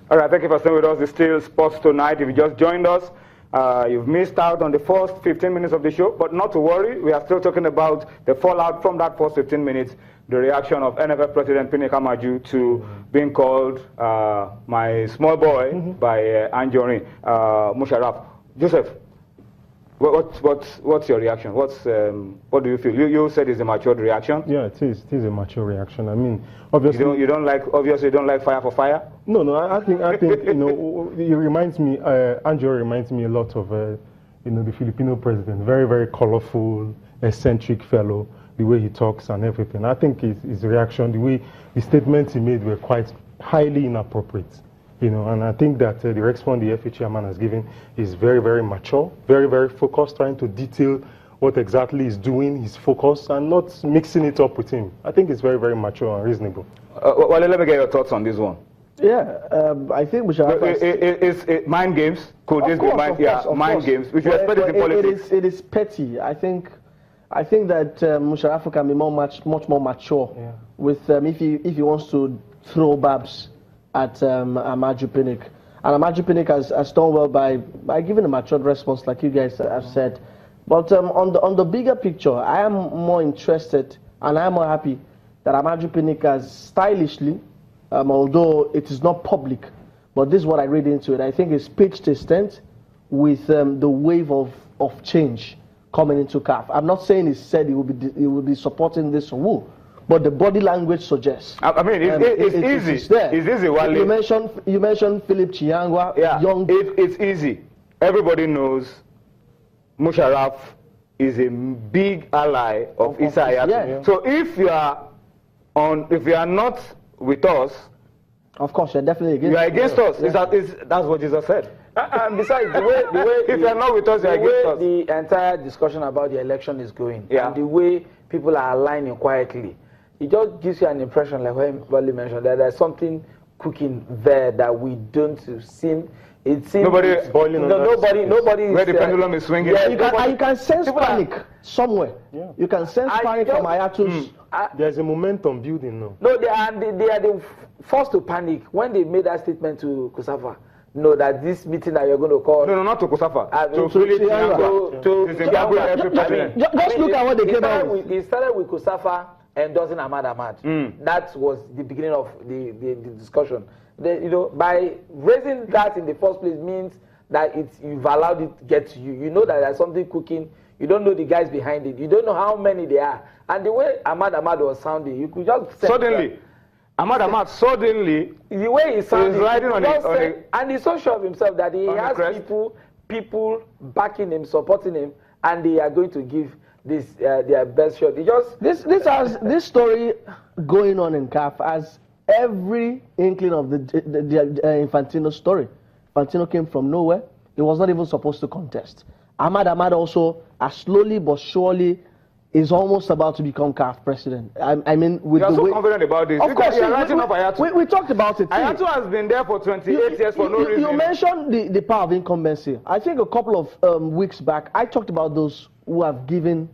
All right, thank you for staying with us. It's still Sports Tonight. If you just joined us, you've missed out on the first 15 minutes of the show, but not to worry. We are still talking about the fallout from that first 15 minutes, the reaction of NFF President Pinnick Amaju to being called my small boy by Anjorin Musharraf. Joseph, what's your reaction? What do you feel? You said it's a matured reaction. Yeah, it is. It is a mature reaction. I mean, obviously you don't like fire for fire. No. I think you know, it reminds me. Anjo reminds me a lot of you know, the Filipino president. Very, very colorful, eccentric fellow. The way he talks and everything. I think his reaction, the statements he made were quite highly inappropriate. You know, and I think that the response the FA chairman has given is very, very mature, very, very focused, trying to detail what exactly he's doing, his focus, and not mixing it up with him. I think it's very, very mature and reasonable. Well, let me get your thoughts on this one. Yeah, I think we should have... Is mind games? Could this be mind games? We should expect it in politics. It is petty. I think that Musharraf can be much more mature with if he wants to throw babs at Amaju Pinnick. And Amaju Pinnick has done well by giving a matured response, like you guys have said. But on the bigger picture, I am more interested and I am more happy that Amaju Pinnick has stylishly, although it is not public, but this is what I read into it. I think it's pitched a tent with the wave of change coming into CAF. I'm not saying he said he will be supporting this rule, but the body language suggests. I mean, it's easy. It's there. It's easy. You mentioned Philip Chiangwa. Yeah, young. It's easy. Everybody knows Musharraf is a big ally of Issa Hayatou. Yeah. So if you are not with us, of course you're definitely against. You are against us. Yeah. That's what Jesus said. And besides, the way if you're not with us, you're against us. The entire discussion about the election is going, and the way people are aligning quietly, it just gives you an impression, like what Wally mentioned, that there's something cooking there that we don't seem. It seems nobody is boiling. Nobody. Where the pendulum is swinging. Yeah, you can sense panic somewhere. Yeah. You can sense panic from Hayatou's. There's a momentum building now. No, they are the first to panic when they made that statement to Kusafa. No, that this meeting that you're going to call. No, not to Kusafa. To Zimbabwe every president. Just look at what they came out with. It started with Kusafa endorsing Ahmad. That was the beginning of the discussion. You know, by raising that in the first place means that you've allowed it to get to you. You know that there's something cooking. You don't know the guys behind it. You don't know how many they are. And the way Ahmad was sounding, you could just suddenly. Ahmad suddenly, the way he sounded, riding on it, and he's so sure of himself that he has people backing him, supporting him, and they are going to give this their best shot. This story going on in CAF as every inkling of the Infantino story. Infantino came from nowhere. He was not even supposed to contest. Ahmad also, as slowly but surely, is almost about to become CAF president. I mean, with you are so confident about this. Of course, we talked about it. Hayatou has been there for 28 years for no reason. You mentioned the power of incumbency. I think a couple of weeks back, I talked about those who have given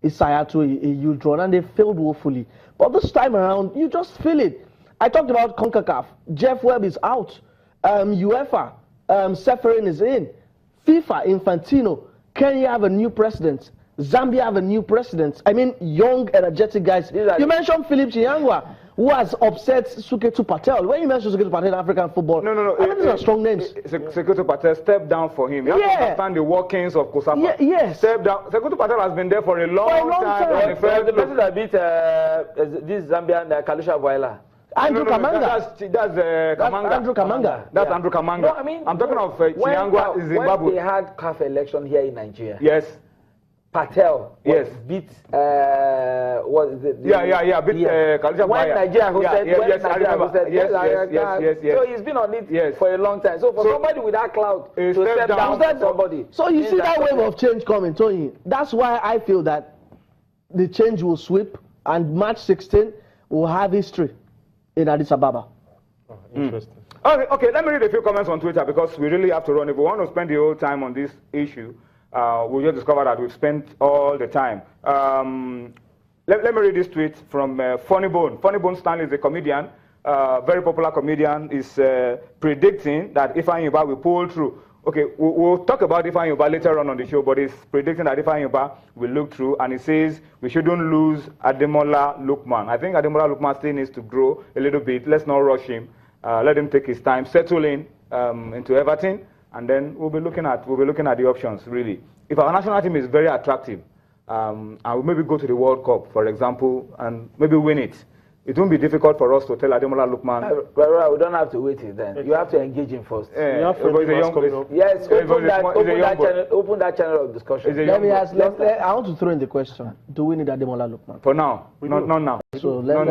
Issa Hayatou a huge run, and they failed woefully. But this time around, you just feel it. I talked about CONCACAF. Jeff Webb is out. UEFA, Seferin is in. FIFA, Infantino. Kenya have a new president. Zambia have a new president. I mean, young, energetic guys. You mentioned Philip Chiangwa, who has upset Suketu Patel. When you mention Suketu Patel in African football, no. These are strong names. Suketu Patel stepped down for him. You have to understand the workings of Kusafa. Yes. Step down. Suketu Patel has been there for a long time. The person that beat this Zambian Kalusha Boila. Andrew Kamanga. Kamanga. Andrew Kamanga. That's Andrew Kamanga. No, I mean, I'm talking of Chiangwa in Zimbabwe. When they had CAF election here in Nigeria. Yes. Patel beat beat Kalusha when Nigeria hosted yes. So he's been on it for a long time. So for somebody with that clout to step down somebody. So you see that wave of change coming, Tony. That's why I feel that the change will sweep and March 16 will have history in Addis Ababa. Oh, interesting. Okay, let me read a few comments on Twitter because we really have to run. If we want to spend the whole time on this issue, we'll just discover that we've spent all the time. Let me read this tweet from Funny Bone. Funny Bone Stanley is a comedian very popular comedian, is predicting that Ifeanyi Ubah will pull through. Okay, we'll talk about Ifeanyi Ubah later on the show, but he's predicting that Ifeanyi Ubah will look through, and he says we shouldn't lose Ademola Lookman. I think Ademola Lookman still needs to grow a little bit. Let's not rush him. Let him take his time, settle in into Everton, and then we'll be looking at the options really. If our national team is very attractive, and we maybe go to the World Cup, for example, and maybe win it, it won't be difficult for us to tell Ademola Lookman. We don't have to wait till then. You have to engage him first. Yes, open that channel of discussion. Let me ask. I want to throw in the question: do we need Ademola Lookman? For now, not now. So let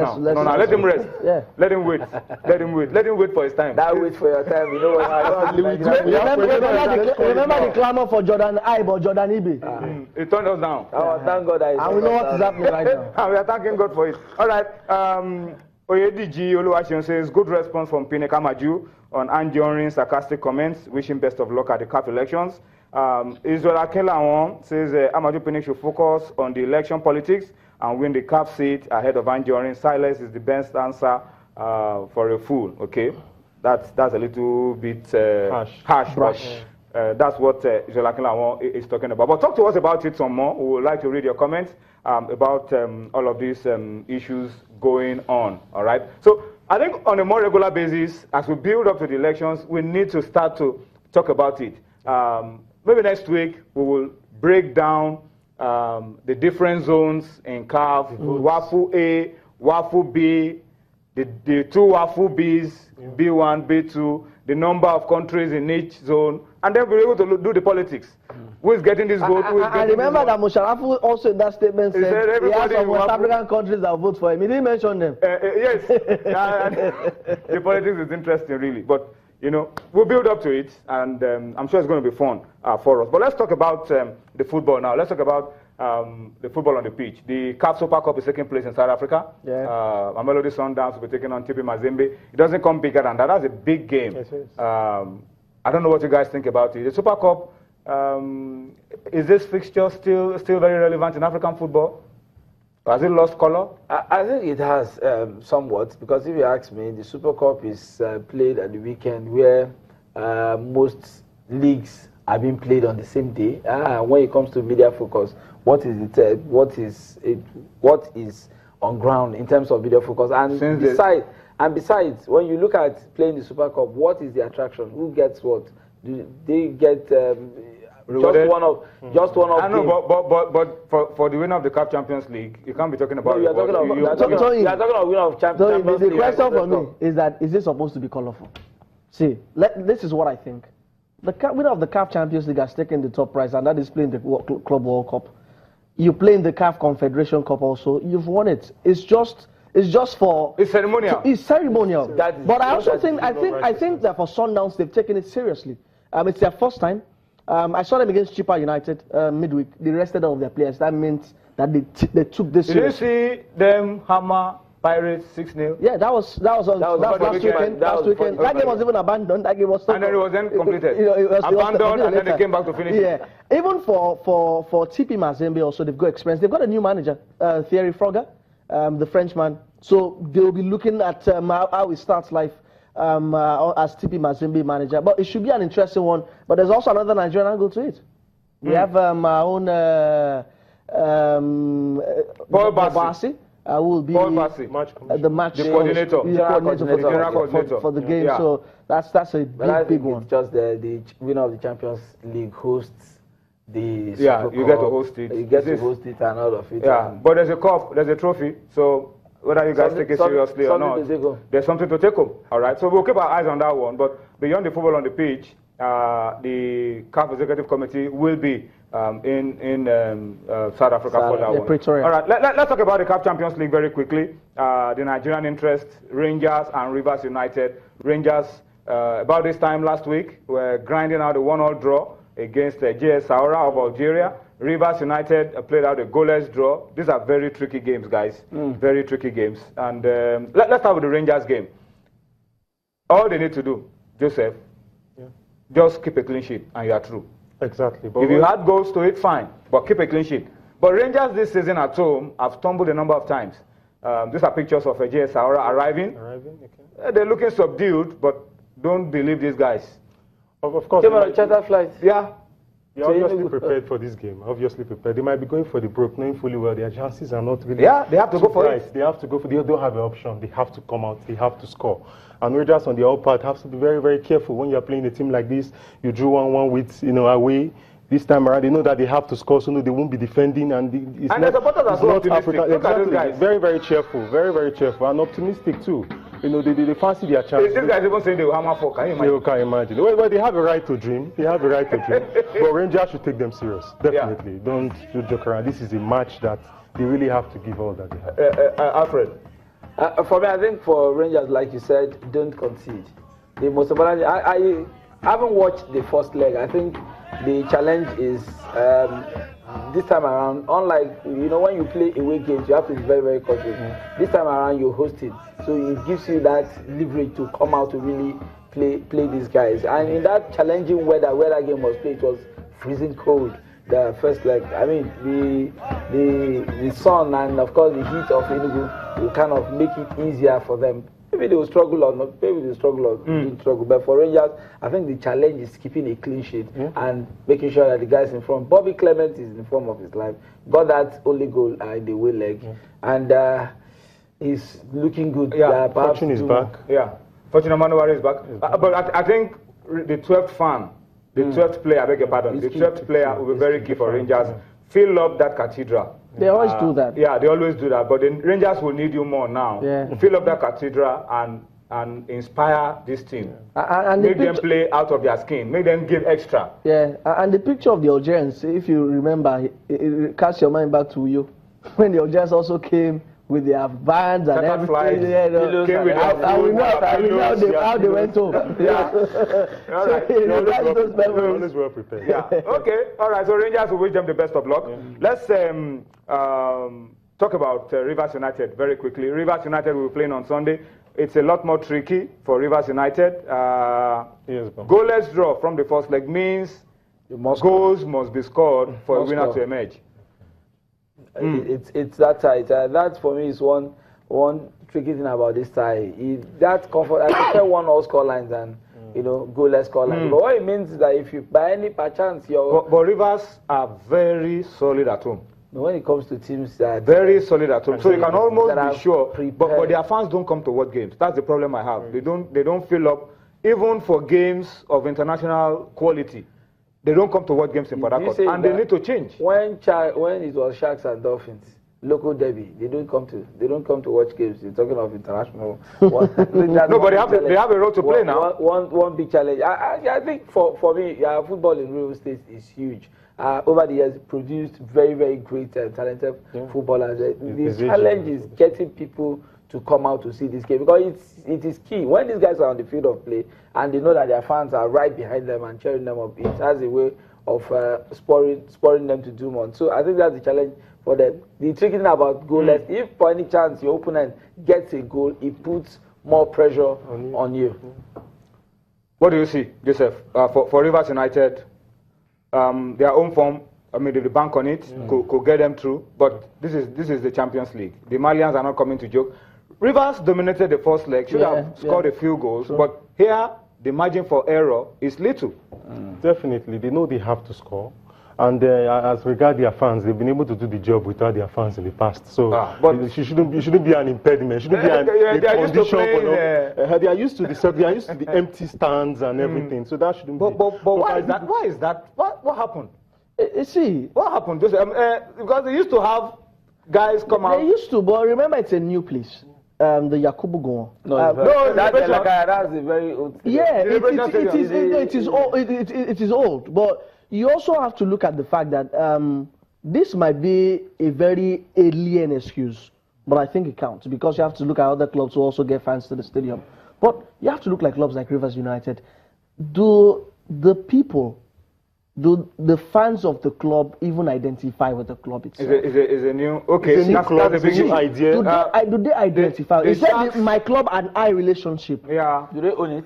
him rest. Yeah. Let him wait. Let him wait. Let him wait for his time. That wait for your time. You know what? Remember the clamor for Jordan Ibe or Jordan Ibe? It turned us down. Oh, thank God. And we know what is happening right now. And we are thanking God for it. All right. Oyediji Oluwaseun says, good response from Pine Kamaju on Anjorin's sarcastic comments. Wish him best of luck at the CAF elections. Israel Akelawon says, Amaju Pine should focus on the election politics and win the CAF seat ahead of Anjorin. Silence is the best answer for a fool. Okay, that's a little bit harsh. That's what Israel Akelawon is talking about. But talk to us about it some more. We would like to read your comments about all of these issues going on. All right. So I think on a more regular basis, as we build up to the elections, we need to start to talk about it. Maybe next week we will break down the different zones in CAF, WAFU A, WAFU B, the two WAFU Bs, B1, B2, the number of countries in each zone, and then we're able to do the politics. Who is getting this vote? I remember that Musharafu also in that statement said he has some West African countries that vote for him. He didn't mention them. Yes. The politics is interesting, really. But, you know, we'll build up to it, and I'm sure it's going to be fun for us. But let's talk about the football now. Let's talk about the football on the pitch. The CAF Super Cup is taking place in South Africa. Yeah. Mamelodi Sundowns will be taking on TP Mazembe. It doesn't come bigger than that. That's a big game. Yes, it is. I don't know what you guys think about it. The Super Cup, is this fixture still very relevant in African football? Has it lost color? I think it has somewhat, because if you ask me, the Super Cup is played at the weekend where most leagues are being played on the same day. When it comes to media focus, what is on ground in terms of media focus? And besides, when you look at playing the Super Cup, what is the attraction? Who gets what? Do they get just one of? I know, but for the winner of the CAF Champions League, you can't be talking about. No, you're talking about winner of Champions League. The question for me is that is this supposed to be colorful? See, this is what I think. The winner of the CAF Champions League has taken the top prize, and that is playing the Club World Cup. You play in the CAF Confederation Cup also. You've won it. It's just for. It's ceremonial. It's ceremonial. But I also think that for Sundowns they've taken it seriously. It's their first time. I saw them against Chippa United midweek. They rested all of their players. That meant that they took this. Did you see them hammer Pirates 6-0? Yeah, that was last weekend. That game was even abandoned. That game was and then it was then completed. It was abandoned, and then they came back to finish. Yeah, even for TP Mazembe also, they've got experience. They've got a new manager, Thierry Frogger, the Frenchman. So they'll be looking at how he starts life as TP Mazembe manager. But it should be an interesting one. But there's also another Nigerian angle to it. We have our own Paul Bassi. Will be the coordinator for the game. Yeah. So that's a big one. It's just the winner of the Champions League hosts the Super Cup. You get to host it. You get to host it and all of it. Yeah, but there's a cup, there's a trophy. So whether you guys take it seriously or not, there's something to take home. All right. So we'll keep our eyes on that one. But beyond the football on the pitch, the CAF Executive Committee will be in South Africa for that one. Pretoria. All right, let's talk about the CAF Champions League very quickly. The Nigerian interest, Rangers and Rivers United. Rangers, about this time last week, were grinding out a 1-1 draw against JS Saoura of Algeria. Rivers United played out a goalless draw. These are very tricky games, guys. Very tricky games. And let's start with the Rangers game. All they need to do, Joseph, just keep a clean sheet and you are through. Exactly. But if you had goals to it, fine, but keep a clean sheet. But Rangers this season at home have stumbled a number of times. These are pictures of JS Saoura arriving. Okay. they're looking subdued, but don't believe these guys. Of course. Came on a charter flight. Yeah. They're obviously prepared for this game. Obviously prepared. They might be going for the broke, knowing fully well their chances are not really. Yeah, they have to go for it. They have to go for. They don't have an option. They have to come out. They have to score. And Rangers on the other part have to be very, very careful when you're playing a team like this. You drew 1-1 with away. This time around, they know that they have to score, so no, they won't be defending. And it's the supporters are so optimistic. Look exactly. at those guys. Very, very cheerful. Very, very cheerful. And optimistic too. They fancy their chances. These guys even saying they will hammer for. Can you imagine? You can imagine. Well, they have a right to dream. They have a right to dream. But Rangers should take them serious. Definitely. Yeah. Don't joke around. This is a match that they really have to give all that they have. Alfred? For me, I think for Rangers, like you said, don't concede. The most important, I haven't watched the first leg. I think the challenge is this time around, unlike when you play away games, you have to be very, very cautious. This time around, you're hosting, so it gives you that leverage to come out to really play these guys. And in that challenging weather, where that game was played, it was freezing cold. The first leg, I mean, the sun and of course the heat of Enugu will kind of make it easier for them. Maybe they will struggle or not, maybe they will struggle or didn't struggle. But for Rangers, I think the challenge is keeping a clean sheet and making sure that the guys in front. Bobby Clement is in the form of his life. Got that only goal in the away leg. And he's looking good. Yeah, Fortune is back. Yeah, Fortune Manuari is back. But I think the 12th fan, the 12th player, I beg your pardon, the 12th player will be very key for Rangers. Fill up that cathedral. They always do that. Yeah, they always do that. But the Rangers will need you more now. Yeah. Fill up that cathedral and inspire this team. And make them play out of their skin. Make them give extra. Yeah, and the picture of the Algerians, if you remember, it casts your mind back to you when the Algerians also came with their bands and everything. How they went home. Yeah. All right. They're always well prepared. Yeah. Okay. All right. So Rangers will wish them the best of luck. Let's talk about Rivers United very quickly. Rivers United will be playing on Sunday. It's a lot more tricky for Rivers United. Goalless draw from the first leg means goals must be scored for a winner to emerge. It's that tight. That for me is one tricky thing about this tie. That comfort. I prefer one-all score lines than goalless score lines. But what it means is that if you by any chance but Rivers are very solid at home. When it comes to teams that very solid at home, so you can almost be sure. But their fans don't come to watch games. That's the problem I have. They don't fill up even for games of international quality. They don't come to watch games in Port Harcourt, and they need to change. When it was Sharks and Dolphins, local derby, they don't come to watch games. You're talking of international. No, but they have a role to play now. One big challenge. I think for me, football in real estate is huge. Over the years, produced very, very great talented footballers. The challenge is getting people to come out to see this game, because it is key. When these guys are on the field of play and they know that their fans are right behind them and cheering them up, it has a way of spurring them to do more. So I think that's the challenge for them. The tricky thing about goalless, if by any chance your opponent gets a goal, it puts more pressure on you. What do you see, Joseph, for Rivers United? Their own form, I mean, they bank on it, could get them through. But this is the Champions League. The Malians are not coming to joke. Rivers dominated the first leg, should have scored a few goals, but here the margin for error is little. Definitely, they know they have to score. And as regards their fans, they've been able to do the job without their fans in the past. So but it shouldn't be an impediment. It shouldn't be a condition for them. They are used to the empty stands and everything. So that shouldn't be. But why is that? Why is that? What happened? See, what happened? Because they used to have guys come out. They used to, but remember, it's a new place. The Yakubu Gowon. That's a very old. Yeah, it is old, but you also have to look at the fact that this might be a very alien excuse, but I think it counts because you have to look at other clubs who also get fans to the stadium. But you have to look like clubs like Rivers United. Do the fans of the club even identify with the club itself? Is a new okay? That's a new idea. Do they identify? Is that my club and I relationship? Yeah. Do they own it?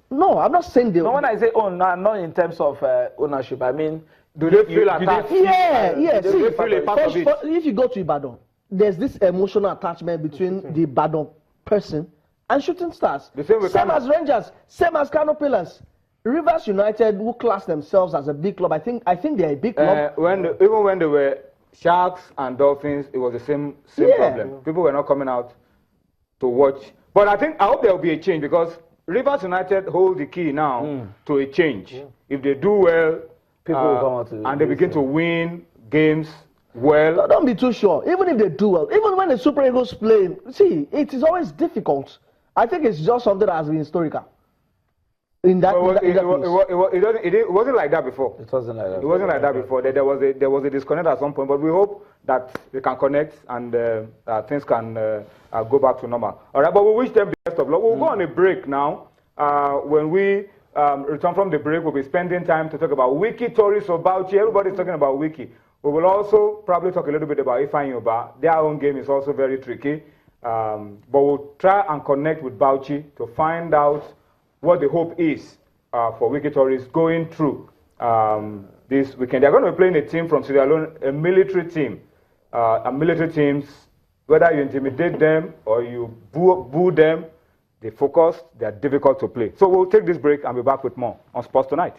No, I'm not saying they. No, when I say own, not in terms of ownership. I mean, do they feel attached? Yeah. Do they feel a part of it? If you go to Ibadan, there's this emotional attachment between the Ibadan person and Shooting Stars. The same with Same Kano. as Rangers, same as Kano Pillars. Rivers United, who class themselves as a big club, I think they're a big club. Even when they were Sharks and Dolphins, it was the same problem. People were not coming out to watch. But I hope there will be a change, because Rivers United hold the key now to a change. Yeah. If they do well, people will come out to and they begin to win games well. No, don't be too sure. Even if they do well, even when the Super Eagles play, see, it is always difficult. I think it's just something that has been historical. It wasn't like that before. It wasn't like that. It wasn't like that before. There was a disconnect at some point, but we hope that they can connect and things can go back to normal. All right, but we wish them the best of luck. We'll go on a break now. When we return from the break, we'll be spending time to talk about Wiki Tourists of Bauchi. Everybody's talking about Wiki. We will also probably talk a little bit about Ifeanyi Ubah. Their own game is also very tricky. But we'll try and connect with Bauchi to find out what the hope is for Wiki Tourists going through this weekend. They're going to be playing a team from Sierra Leone, a military team. And military teams, whether you intimidate them or you boo them, they focus, they're difficult to play. So we'll take this break and be back with more on Sports Tonight.